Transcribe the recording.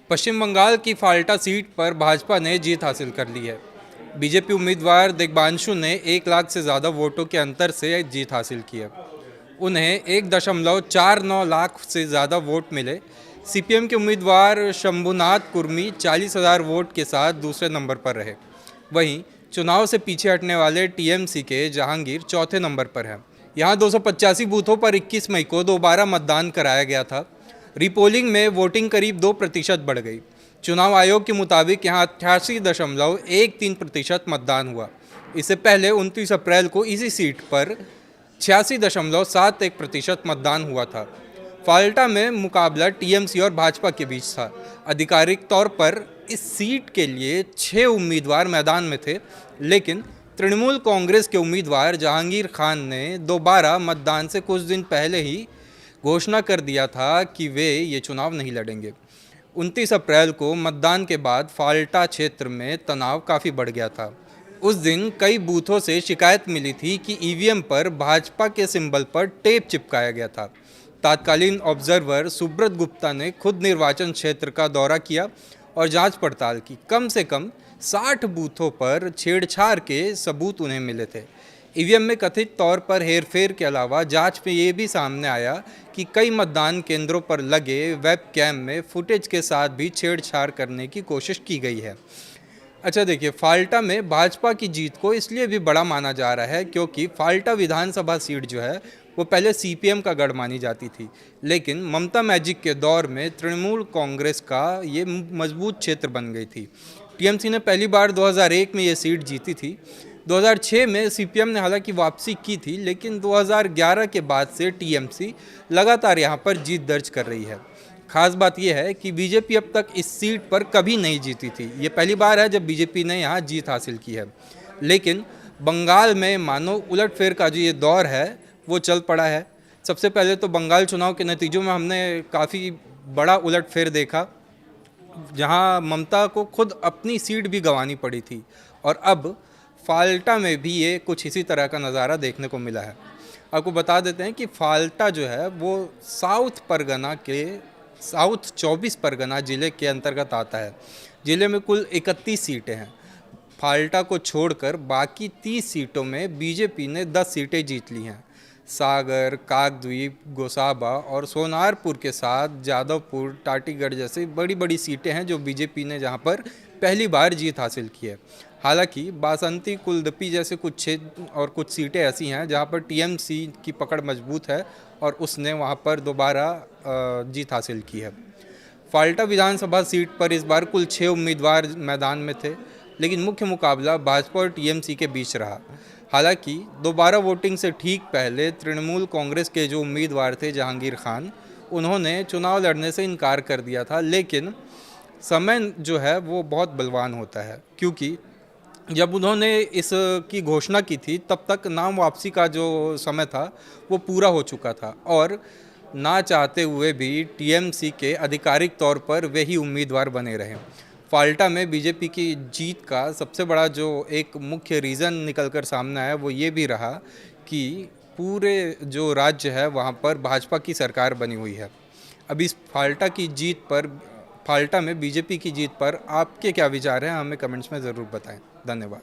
पश्चिम बंगाल की फाल्टा सीट पर भाजपा ने जीत हासिल कर ली है। बीजेपी उम्मीदवार दिग्बांशु ने 1 लाख से ज़्यादा वोटों के अंतर से जीत हासिल की है। उन्हें 1.49 लाख से ज़्यादा वोट मिले। सीपीएम के उम्मीदवार शंभुनाथ कुर्मी 40,000 वोट के साथ दूसरे नंबर पर रहे। वहीं चुनाव से पीछे हटने वाले टीएमसी के जहांगीर चौथे नंबर पर हैं। यहाँ 285 बूथों पर 21 मई को दोबारा मतदान कराया गया था। रिपोलिंग में वोटिंग करीब 2% बढ़ गई। चुनाव आयोग के मुताबिक यहाँ 88.13% मतदान हुआ। इससे पहले 29 अप्रैल को इसी सीट पर 86.71% मतदान हुआ था। फाल्टा में मुकाबला टीएमसी और भाजपा के बीच था। आधिकारिक तौर पर इस सीट के लिए 6 उम्मीदवार मैदान में थे, लेकिन तृणमूल कांग्रेस के उम्मीदवार जहांगीर खान ने दोबारा मतदान से कुछ दिन पहले ही घोषणा कर दिया था कि वे ये चुनाव नहीं लड़ेंगे। 29 अप्रैल को मतदान के बाद फाल्टा क्षेत्र में तनाव काफ़ी बढ़ गया था। उस दिन कई बूथों से शिकायत मिली थी कि ईवीएम पर भाजपा के सिंबल पर टेप चिपकाया गया था। तत्कालीन ऑब्जर्वर सुब्रत गुप्ता ने खुद निर्वाचन क्षेत्र का दौरा किया और जांच पड़ताल की। कम से कम 60 बूथों पर छेड़छाड़ के सबूत उन्हें मिले थे। ईवीएम में कथित तौर पर हेरफेर के अलावा जांच में ये भी सामने आया कि कई मतदान केंद्रों पर लगे वेब कैम में फुटेज के साथ भी छेड़छाड़ करने की कोशिश की गई है। अच्छा देखिए, फाल्टा में भाजपा की जीत को इसलिए भी बड़ा माना जा रहा है क्योंकि फाल्टा विधानसभा सीट जो है वो पहले सीपीएम का गढ़ मानी जाती थी, लेकिन ममता मैजिक के दौर में तृणमूल कांग्रेस का ये मजबूत क्षेत्र बन गई थी। टीएमसी ने पहली बार 2001 में ये सीट जीती थी। 2006 में सीपीएम ने हालांकि वापसी की थी, लेकिन 2011 के बाद से टीएमसी लगातार यहाँ पर जीत दर्ज कर रही है। खास बात यह है कि बीजेपी अब तक इस सीट पर कभी नहीं जीती थी। ये पहली बार है जब बीजेपी ने यहाँ जीत हासिल की है। लेकिन बंगाल में मानो उलटफेर का जो ये दौर है वो चल पड़ा है। सबसे पहले तो बंगाल चुनाव के नतीजों में हमने काफ़ी बड़ा उलटफेर देखा, जहाँ ममता को खुद अपनी सीट भी गंवानी पड़ी थी, और अब फाल्टा में भी ये कुछ इसी तरह का नज़ारा देखने को मिला है। आपको बता देते हैं कि फाल्टा जो है वो साउथ 24 परगना ज़िले के अंतर्गत आता है। ज़िले में कुल 31 सीटें हैं। फाल्टा को छोड़कर बाकी 30 सीटों में बीजेपी ने 10 सीटें जीत ली हैं। सागर, काकद्वीप, गोसाबा और सोनारपुर के साथ जादवपुर, टाटीगढ़ जैसी बड़ी बड़ी सीटें हैं जो बीजेपी ने जहां पर पहली बार जीत हासिल की है। हालांकि बासंती, कुलदपी जैसे कुछ क्षेत्र और कुछ सीटें ऐसी हैं जहां पर टीएमसी की पकड़ मजबूत है और उसने वहां पर दोबारा जीत हासिल की है। फाल्टा विधानसभा सीट पर इस बार कुल 6 उम्मीदवार मैदान में थे, लेकिन मुख्य मुकाबला भाजपा और टीएमसी के बीच रहा। हालांकि दोबारा वोटिंग से ठीक पहले तृणमूल कांग्रेस के जो उम्मीदवार थे जहांगीर खान, उन्होंने चुनाव लड़ने से इनकार कर दिया था। लेकिन समय जो है वो बहुत बलवान होता है, क्योंकि जब उन्होंने इसकी घोषणा की थी तब तक नाम वापसी का जो समय था वो पूरा हो चुका था, और ना चाहते हुए भी टीएमसी के आधिकारिक तौर पर वे ही उम्मीदवार बने रहे। फाल्टा में बीजेपी की जीत का सबसे बड़ा जो एक मुख्य रीज़न निकल कर सामने आया वो ये भी रहा कि पूरे जो राज्य है वहाँ पर भाजपा की सरकार बनी हुई है। अब इस फाल्टा में बीजेपी की जीत पर आपके क्या विचार हैं, हमें कमेंट्स में ज़रूर बताएं। धन्यवाद।